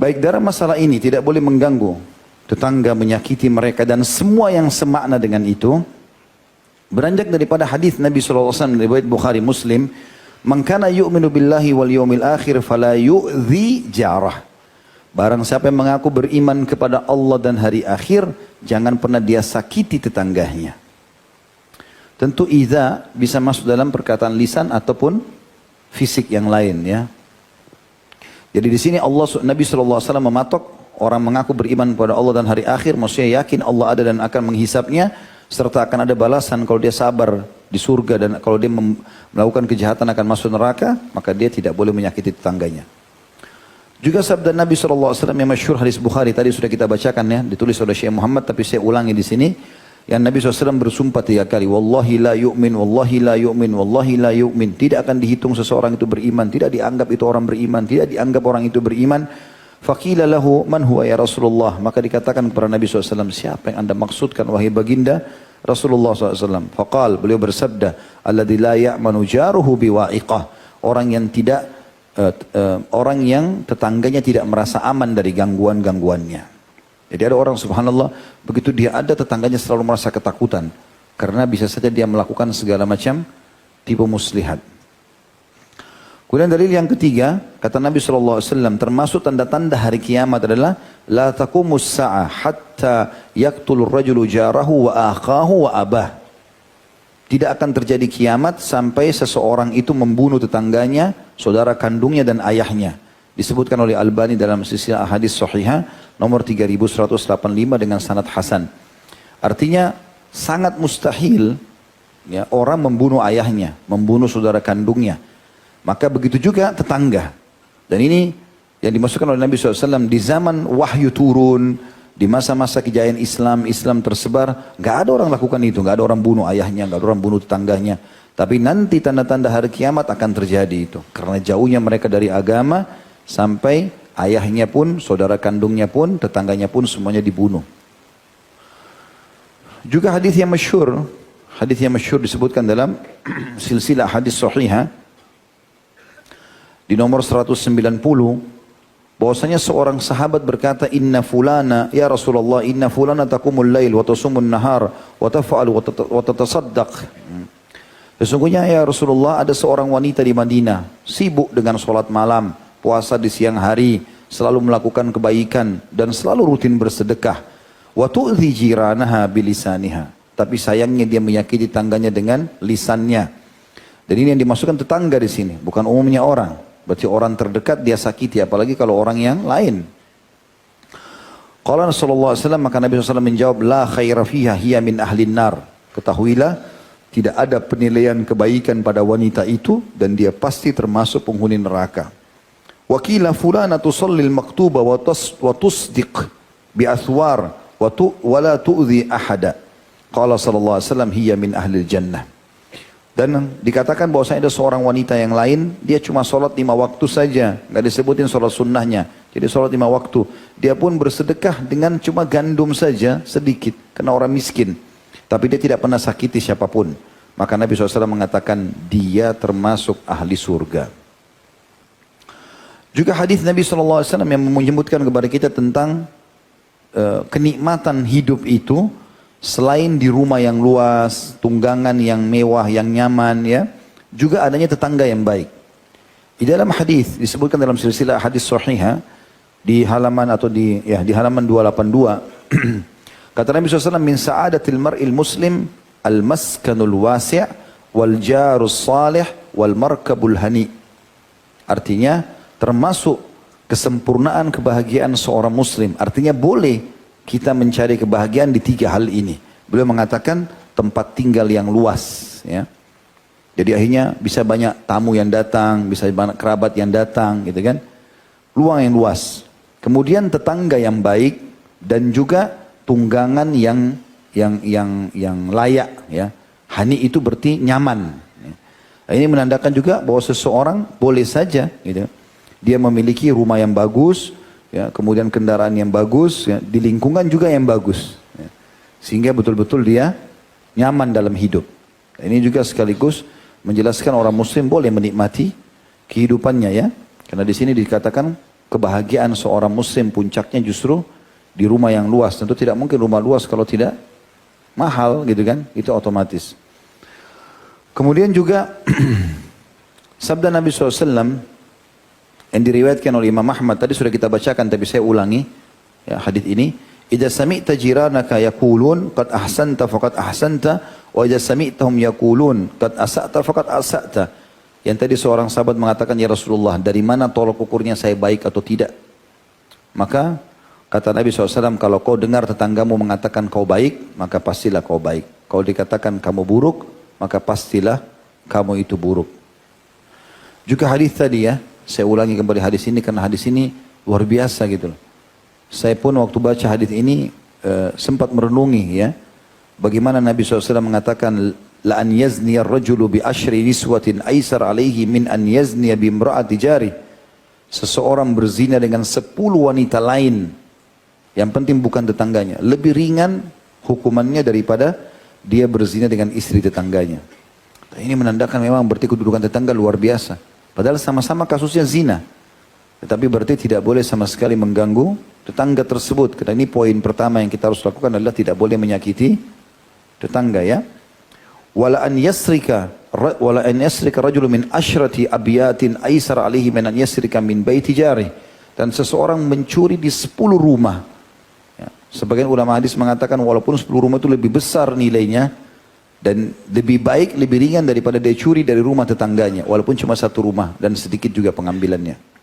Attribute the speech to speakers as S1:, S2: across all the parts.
S1: Baik, dalam masalah ini tidak boleh mengganggu tetangga, menyakiti mereka dan semua yang semakna dengan itu. Beranjak daripada hadis Nabi SAW dari riwayat Bukhari Muslim, "Man kana yu'minu billahi wal yawmil akhir fala yu'dhi jarah." Barang siapa yang mengaku beriman kepada Allah dan hari akhir, jangan pernah dia sakiti tetangganya. Tentu idza bisa masuk dalam perkataan lisan ataupun fisik yang lain ya. Jadi di sini Nabi SAW mematok orang mengaku beriman kepada Allah dan hari akhir, maksudnya yakin Allah ada dan akan menghisapnya, serta akan ada balasan kalau dia sabar di surga, dan kalau dia melakukan kejahatan akan masuk neraka, maka dia tidak boleh menyakiti tetangganya. Juga sabda Nabi SAW yang masyhur hadis Bukhari tadi sudah kita bacakan ya, ditulis oleh Syekh Muhammad, tapi saya ulangi di sini. Yang Nabi SAW bersumpah 3 kali, wallahi la yu'min, wallahi la yu'min, wallahi la yu'min. Tidak akan dihitung seseorang itu beriman, tidak dianggap itu orang beriman, tidak dianggap orang itu beriman. Faqila lahu man huwa ya Rasulullah. Maka dikatakan kepada Nabi SAW, siapa yang anda maksudkan wahai baginda Rasulullah SAW? Faqal, beliau bersabda, alladzi la ya'manu jaruhu biwa'iqah. Orang yang tidak, orang yang tetangganya tidak merasa aman dari gangguan-gangguannya. Jadi ada orang subhanallah, begitu dia ada tetangganya selalu merasa ketakutan. Karena bisa saja dia melakukan segala macam tipu muslihat. Kemudian dalil yang ketiga, kata Nabi SAW, termasuk tanda-tanda hari kiamat adalah la taqumus sa'ah hatta yaqtulur rajulu jarahu wa akhahu wa abah. Tidak akan terjadi kiamat sampai seseorang itu membunuh tetangganya, saudara kandungnya dan ayahnya. Disebutkan oleh Albani dalam silsilah hadis sahihah nomor 3185 dengan sanad hasan. Artinya sangat mustahil ya, orang membunuh ayahnya, membunuh saudara kandungnya. Maka begitu juga tetangga. Dan ini yang dimasukkan oleh Nabi SAW di zaman wahyu turun, di masa-masa kejayaan Islam, Islam tersebar, nggak ada orang lakukan itu, nggak ada orang bunuh ayahnya, nggak ada orang bunuh tetangganya. Tapi nanti tanda-tanda hari kiamat akan terjadi itu, karena jauhnya mereka dari agama, sampai ayahnya pun, saudara kandungnya pun, tetangganya pun semuanya dibunuh. Juga hadis yang masyhur disebutkan dalam silsilah hadis sahihah di nomor 190, bahwasanya seorang sahabat berkata, inna fulana ya Rasulullah, inna fulana taqumul lail wa tasumun nahar wa taf'al wa tatasaddaq. Sesungguhnya ya Rasulullah, ada seorang wanita di Madinah sibuk dengan sholat malam, puasa di siang hari, selalu melakukan kebaikan dan selalu rutin bersedekah. Wa tu'dhi jiranaha bilisaniha. Tapi sayangnya dia menyakiti tangganya dengan lisannya. Dan ini yang dimasukkan tetangga di sini, bukan umumnya orang. Berarti orang terdekat dia sakiti, apalagi kalau orang yang lain. Qala sallallahu alaihi wasallam, maka Nabi SAW menjawab, la khaira fiha hiya min ahlin nar. Ketahuilah, tidak ada penilaian kebaikan pada wanita itu dan dia pasti termasuk penghuni neraka. Wakila fulana tusallil maktuba wa tusdiq bi athwar wa la tu'dhi ahada. Qala sallallahu alaihi wasallam hiya min ahli jannah. Dan dikatakan bahwasanya ada seorang wanita yang lain, dia cuma sholat 5 waktu saja, nggak disebutin sholat sunnahnya. Jadi sholat 5 waktu. Dia pun bersedekah dengan cuma gandum saja sedikit, karena orang miskin. Tapi dia tidak pernah sakiti siapapun. Maka Nabi SAW mengatakan dia termasuk ahli surga. Juga hadis Nabi SAW yang menyebutkan kepada kita tentang kenikmatan hidup itu, selain di rumah yang luas, tunggangan yang mewah, yang nyaman, ya, juga adanya tetangga yang baik. Di dalam hadis disebutkan dalam silsilah hadis sahihah di halaman di halaman 282, kata Nabi SAW, min sa'adatil mar'il muslim al-maskanul wasi' wal jarus salih wal markabul hani. Artinya termasuk kesempurnaan kebahagiaan seorang muslim. Artinya boleh kita mencari kebahagiaan di 3 hal ini. Beliau mengatakan tempat tinggal yang luas, ya. Jadi akhirnya bisa banyak tamu yang datang, bisa banyak kerabat yang datang, gitu kan. Luang yang luas. Kemudian tetangga yang baik dan juga tunggangan yang layak, ya. Hani itu berarti nyaman. Ya. Ini menandakan juga bahwa seseorang boleh saja, gitu, dia memiliki rumah yang bagus, ya, kemudian kendaraan yang bagus, ya, di lingkungan juga yang bagus, ya, sehingga betul-betul dia nyaman dalam hidup. Ini juga sekaligus menjelaskan orang muslim boleh menikmati kehidupannya, ya, karena di sini dikatakan kebahagiaan seorang muslim puncaknya justru di rumah yang luas. Tentu tidak mungkin rumah luas kalau tidak mahal gitu kan, itu otomatis. Kemudian juga sabda Nabi SAW yang diriwayatkan oleh Imam Ahmad, tadi sudah kita bacakan tapi saya ulangi ya, hadis ini. Idza sami'ta jiranaka yaqulun qad ahsanta faqad ahsanta wa idza sami'tahum yaqulun qad asa'ta faqad asa'ta. Yang tadi seorang sahabat mengatakan, ya Rasulullah, dari mana tolok ukurnya saya baik atau tidak? Maka kata Nabi SAW, kalau kau dengar tetanggamu mengatakan kau baik, maka pastilah kau baik. Kalau dikatakan kamu buruk, maka pastilah kamu itu buruk. Juga hadis tadi ya, saya ulangi kembali hadis ini karena hadis ini luar biasa gitu loh. Saya pun waktu baca hadis ini sempat merenungi ya, bagaimana Nabi SAW mengatakan, la an yazniya ar-rajulu bi ashri niswatin aisar alaihi min an yazniya bi imra'ati jari. Seseorang berzina dengan 10 wanita lain, yang penting bukan tetangganya, lebih ringan hukumannya daripada dia berzina dengan istri tetangganya. Ini menandakan memang berarti kedudukan tetangga luar biasa. Padahal sama-sama kasusnya zina. Tetapi berarti tidak boleh sama sekali mengganggu tetangga tersebut. Karena ini poin pertama yang kita harus lakukan adalah tidak boleh menyakiti tetangga ya. Wala an yasrika rajulun min asyrati abiyatin aisar alaihi min an yasrika min baiti jari. Dan seseorang mencuri di 10 rumah. Ya. Sebagian ulama hadis mengatakan walaupun 10 rumah itu lebih besar nilainya dan lebih baik, lebih ringan daripada dia curi dari rumah tetangganya. Walaupun cuma 1 rumah dan sedikit juga pengambilannya.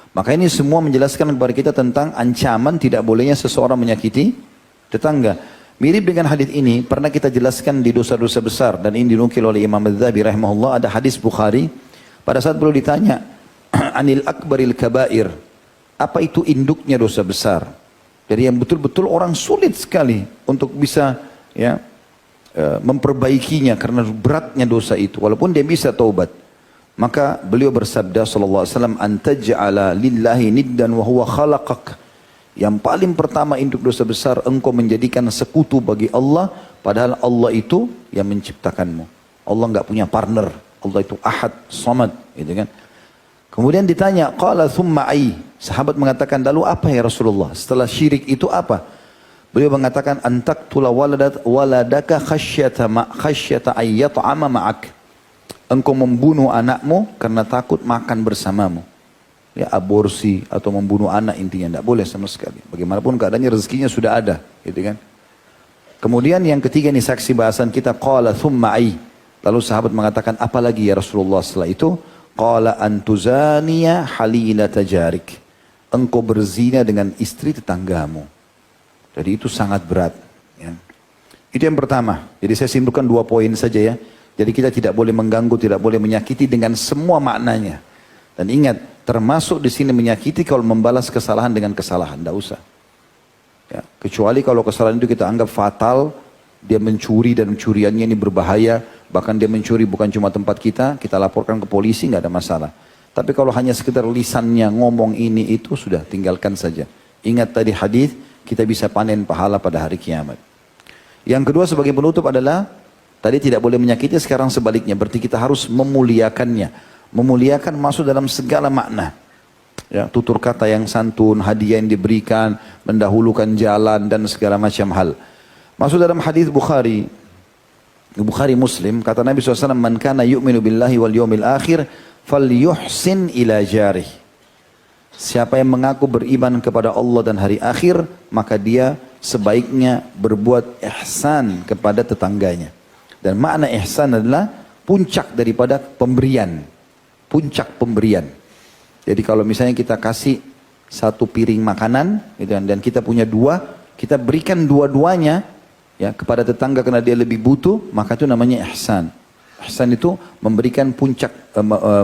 S1: Maka ini semua menjelaskan kepada kita tentang ancaman tidak bolehnya seseorang menyakiti tetangga. Mirip dengan hadis ini pernah kita jelaskan di dosa-dosa besar dan ini dinukil oleh Imam Adz-Dzahabi rahimahullah. Ada hadis Bukhari pada saat beliau ditanya anil akbaril kabair, apa itu induknya dosa besar? Jadi yang betul-betul orang sulit sekali untuk bisa ya memperbaikinya karena beratnya dosa itu walaupun dia bisa taubat. Maka beliau bersabda sallallahu alaihi wasallam, antaj'ala lillahi niddan wa huwa khalaqak. Yang paling pertama induk dosa besar, engkau menjadikan sekutu bagi Allah padahal Allah itu yang menciptakanmu. Allah enggak punya partner. Allah itu ahad, samad, gitu kan. Kemudian ditanya, qala thumma ai. Sahabat mengatakan, lalu apa ya Rasulullah? Setelah syirik itu apa? Beliau mengatakan, antaqtula waladaka khasyata ayyat'ama ma'ak. Engkau membunuh anakmu karena takut makan bersamamu. Ya, aborsi atau membunuh anak intinya tidak boleh sama sekali. Bagaimanapun keadaannya rezekinya sudah ada, gitu kan. Kemudian yang ketiga ini saksi bahasan kita, qala thumma ai. Lalu sahabat mengatakan, apa lagi ya Rasulullah setelah itu? Qala antuzaniya halilata jarik. Engkau berzina dengan istri tetanggamu. Jadi itu sangat berat. Ya. Itu yang pertama. Jadi saya simpulkan 2 poin saja ya. Jadi kita tidak boleh mengganggu, tidak boleh menyakiti dengan semua maknanya. Dan ingat, termasuk di sini menyakiti kalau membalas kesalahan dengan kesalahan, tidak usah. Ya, kecuali kalau kesalahan itu kita anggap fatal, dia mencuri dan curiannya ini berbahaya, bahkan dia mencuri bukan cuma tempat kita laporkan ke polisi, nggak ada masalah. Tapi kalau hanya sekedar lisannya ngomong ini itu sudah tinggalkan saja. Ingat tadi hadis, kita bisa panen pahala pada hari kiamat. Yang kedua sebagai penutup adalah tadi tidak boleh menyakiti, sekarang sebaliknya. Berarti kita harus memuliakannya. Memuliakan masuk dalam segala makna. Ya, tutur kata yang santun, hadiah yang diberikan, mendahulukan jalan dan segala macam hal. Masuk dalam hadis Bukhari Muslim, kata Nabi SAW, man kana yu'minu billahi wal yawmil akhir, falyuhsin ila jarih. Siapa yang mengaku beriman kepada Allah dan hari akhir, maka dia sebaiknya berbuat ihsan kepada tetangganya. Dan makna ihsan adalah puncak daripada pemberian. Puncak pemberian. Jadi kalau misalnya kita kasih 1 piring makanan gitu, dan kita punya 2, kita berikan dua-duanya ya, kepada tetangga karena dia lebih butuh, maka itu namanya ihsan. Ihsan itu memberikan puncak,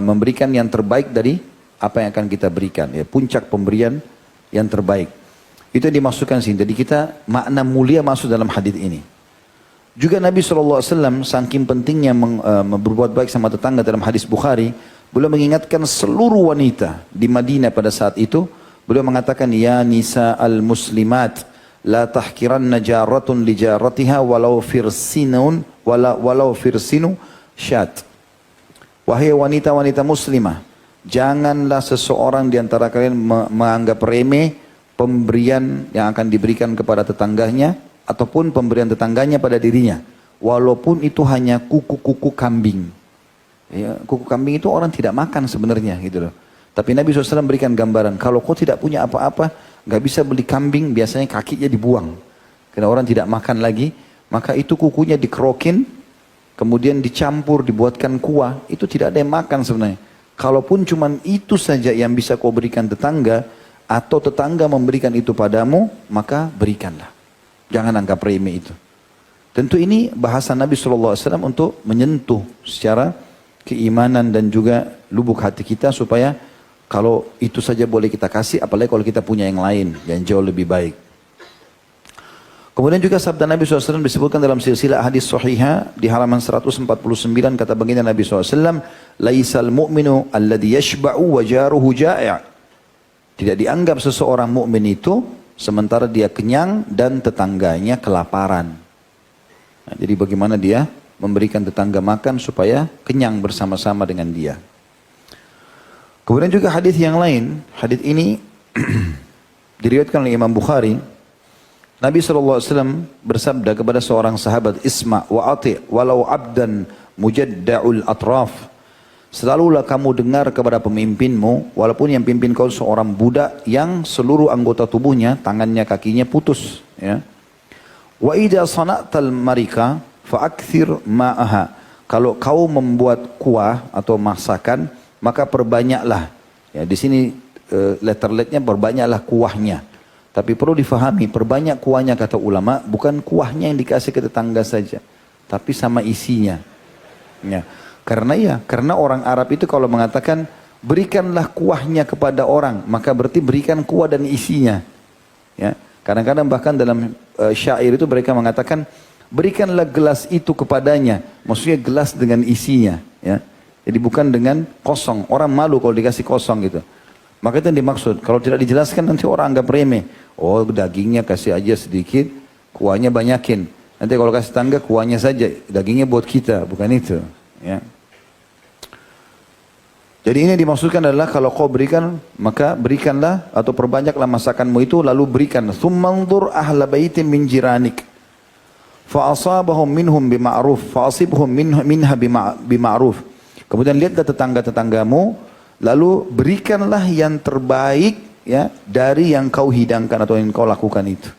S1: memberikan yang terbaik dari apa yang akan kita berikan. Ya, puncak pemberian yang terbaik. Itu yang dimaksudkan sini. Jadi kita makna mulia masuk dalam hadis ini. Juga Nabi SAW saking pentingnya berbuat baik sama tetangga dalam hadis Bukhari, beliau mengingatkan seluruh wanita di Madinah pada saat itu. Beliau mengatakan, ya nisa al-muslimat, la tahkiranna jaratun li jaratiha walau firsinu syat. Wahai wanita-wanita muslimah, janganlah seseorang di antara kalian menganggap remeh pemberian yang akan diberikan kepada tetangganya ataupun pemberian tetangganya pada dirinya, walaupun itu hanya kuku-kuku kambing. Ya, kuku kambing itu orang tidak makan sebenarnya gitu loh. Tapi Nabi SAW berikan gambaran, kalau kau tidak punya apa-apa, nggak bisa beli kambing, biasanya kakinya dibuang. Karena orang tidak makan lagi, maka itu kukunya dikerokin, kemudian dicampur, dibuatkan kuah, itu tidak ada yang makan sebenarnya. Kalaupun cuman itu saja yang bisa kau berikan tetangga, atau tetangga memberikan itu padamu, maka berikanlah. Jangan anggap remeh itu. Tentu ini bahasa Nabi SAW untuk menyentuh secara keimanan dan juga lubuk hati kita supaya kalau itu saja boleh kita kasih, apalagi kalau kita punya yang lain yang jauh lebih baik. Kemudian juga sabda Nabi SAW disebutkan dalam silsilah hadis sahihah di halaman 149, kata baginda Nabi SAW, laisal mu'minu alladhi yashba'u wa jaruhu ja'i'. Tidak dianggap seseorang mukmin itu sementara dia kenyang dan tetangganya kelaparan. Nah, jadi bagaimana dia memberikan tetangga makan supaya kenyang bersama-sama dengan dia. Kemudian juga hadis yang lain, hadis ini diriwayatkan oleh Imam Bukhari. Nabi SAW bersabda kepada seorang sahabat, Isma wa ati' walau abdan mujadda'ul atraf. Selalulah kamu dengar kepada pemimpinmu, walaupun yang pimpin kau seorang budak yang seluruh anggota tubuhnya, tangannya, kakinya putus. Ya. Wa idza sana'tal marika fa'akthir ma'aha. Kalau kau membuat kuah atau masakan, maka perbanyaklah. Ya, di sini letter-letternya perbanyaklah kuahnya. Tapi perlu difahami, perbanyak kuahnya kata ulama, bukan kuahnya yang dikasih ke tetangga saja, tapi sama isinya. Ya. Karena orang Arab itu kalau mengatakan berikanlah kuahnya kepada orang, maka berarti berikan kuah dan isinya. Ya. Kadang-kadang bahkan dalam syair itu mereka mengatakan berikanlah gelas itu kepadanya, maksudnya gelas dengan isinya. Ya. Jadi bukan dengan kosong. Orang malu kalau dikasih kosong gitu. Maka itu yang dimaksud. Kalau tidak dijelaskan nanti orang anggap remeh. Oh dagingnya kasih aja sedikit, kuahnya banyakin. Nanti kalau kasih tangga kuahnya saja, dagingnya buat kita, bukan itu. Ya. Jadi ini dimaksudkan adalah kalau kau berikan, maka berikanlah atau perbanyaklah masakanmu itu lalu berikan. Tsummanzur ahla baitin min jiranik. Fa'asabahum minhum bima'ruf, fa'asibhum minha bima'ruf. Kemudian lihatlah tetangga-tetanggamu, lalu berikanlah yang terbaik ya dari yang kau hidangkan atau yang kau lakukan itu.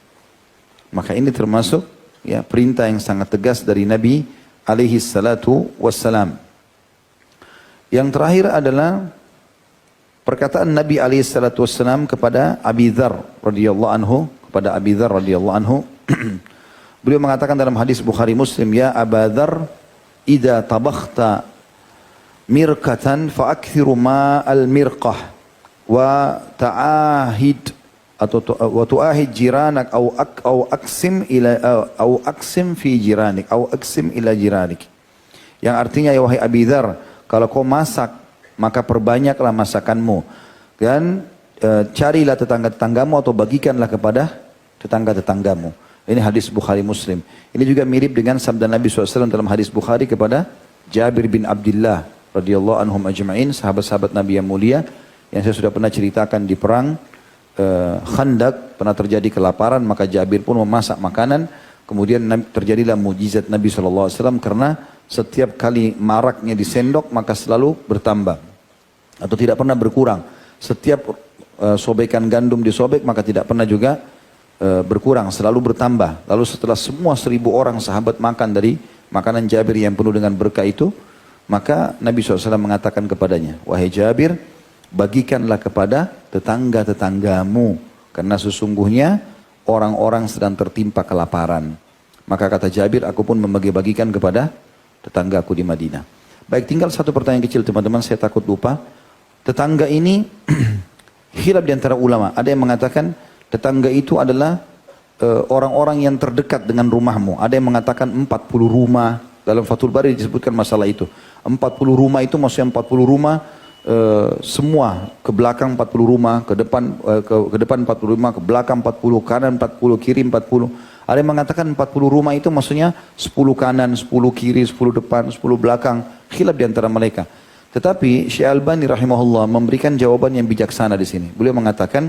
S1: Maka ini termasuk ya perintah yang sangat tegas dari Nabi alaihi salatu wassalam. Yang terakhir adalah perkataan Nabi alaihi salatu wassalam kepada Abi Dzar radhiyallahu anhu, beliau mengatakan dalam hadis Bukhari Muslim, ya Aba Dzar, idza tabakhta mirqatan fa'akthiru ma'al mirqah wa ta'ahid atau wa tu'ahid jiranak au aksim fi jiranik au aksim ila jiranik. Yang artinya ya wahai Abi Dzar, kalau kau masak maka perbanyaklah masakanmu dan carilah tetangga-tetanggamu atau bagikanlah kepada tetangga-tetanggamu. Ini hadis Bukhari Muslim. Ini juga mirip dengan sabda Nabi SAW dalam hadis Bukhari kepada Jabir bin Abdullah radhiyallahu anhum ajma'in, sahabat-sahabat Nabi yang mulia, yang saya sudah pernah ceritakan di perang Khandaq, pernah terjadi kelaparan, maka Jabir pun memasak makanan, kemudian terjadilah mujizat Nabi SAW karena setiap kali maraknya disendok maka selalu bertambah atau tidak pernah berkurang. Setiap sobekan gandum disobek maka tidak pernah juga berkurang, selalu bertambah. Lalu setelah semua 1000 orang sahabat makan dari makanan Jabir yang penuh dengan berkah itu, maka Nabi SAW mengatakan kepadanya, wahai Jabir, bagikanlah kepada tetangga-tetanggamu, karena sesungguhnya orang-orang sedang tertimpa kelaparan. Maka kata Jabir, aku pun membagi-bagikan kepada tetanggaku di Madinah. Baik, tinggal satu pertanyaan kecil teman-teman, saya takut lupa. Tetangga ini khilaf di antara ulama. Ada yang mengatakan tetangga itu adalah orang-orang yang terdekat dengan rumahmu. Ada yang mengatakan 40 rumah. Dalam Fathul Bari disebutkan masalah itu. 40 rumah itu maksudnya 40 rumah semua, ke belakang 40 rumah, ke depan 40 rumah, ke belakang 40, kanan 40, kiri 40. Ada yang mengatakan 40 rumah itu maksudnya 10 kanan, 10 kiri, 10 depan, 10 belakang. Khilaf di antara mereka. Tetapi Syekh Albani rahimahullah memberikan jawaban yang bijaksana di sini. Beliau mengatakan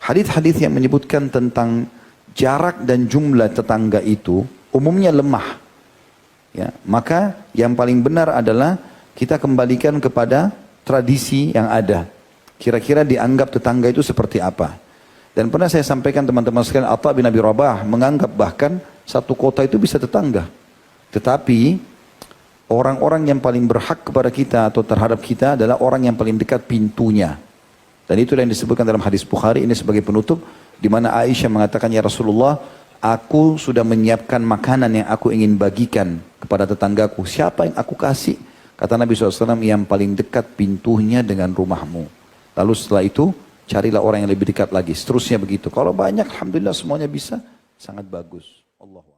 S1: hadis-hadis yang menyebutkan tentang jarak dan jumlah tetangga itu umumnya lemah. Ya, maka yang paling benar adalah kita kembalikan kepada tradisi yang ada. Kira-kira dianggap tetangga itu seperti apa. Dan pernah saya sampaikan teman-teman sekalian, Atha bin Abi Rabah menganggap bahkan satu kota itu bisa tetangga. Tetapi orang-orang yang paling berhak kepada kita atau terhadap kita adalah orang yang paling dekat pintunya. Dan itulah yang disebutkan dalam hadis Bukhari ini sebagai penutup, di mana Aisyah mengatakan, ya Rasulullah, aku sudah menyiapkan makanan yang aku ingin bagikan kepada tetanggaku. Siapa yang aku kasih? Kata Nabi SAW, yang paling dekat pintunya dengan rumahmu. Lalu setelah itu, carilah orang yang lebih dekat lagi. Seterusnya begitu. Kalau banyak, alhamdulillah semuanya bisa, sangat bagus. Allah.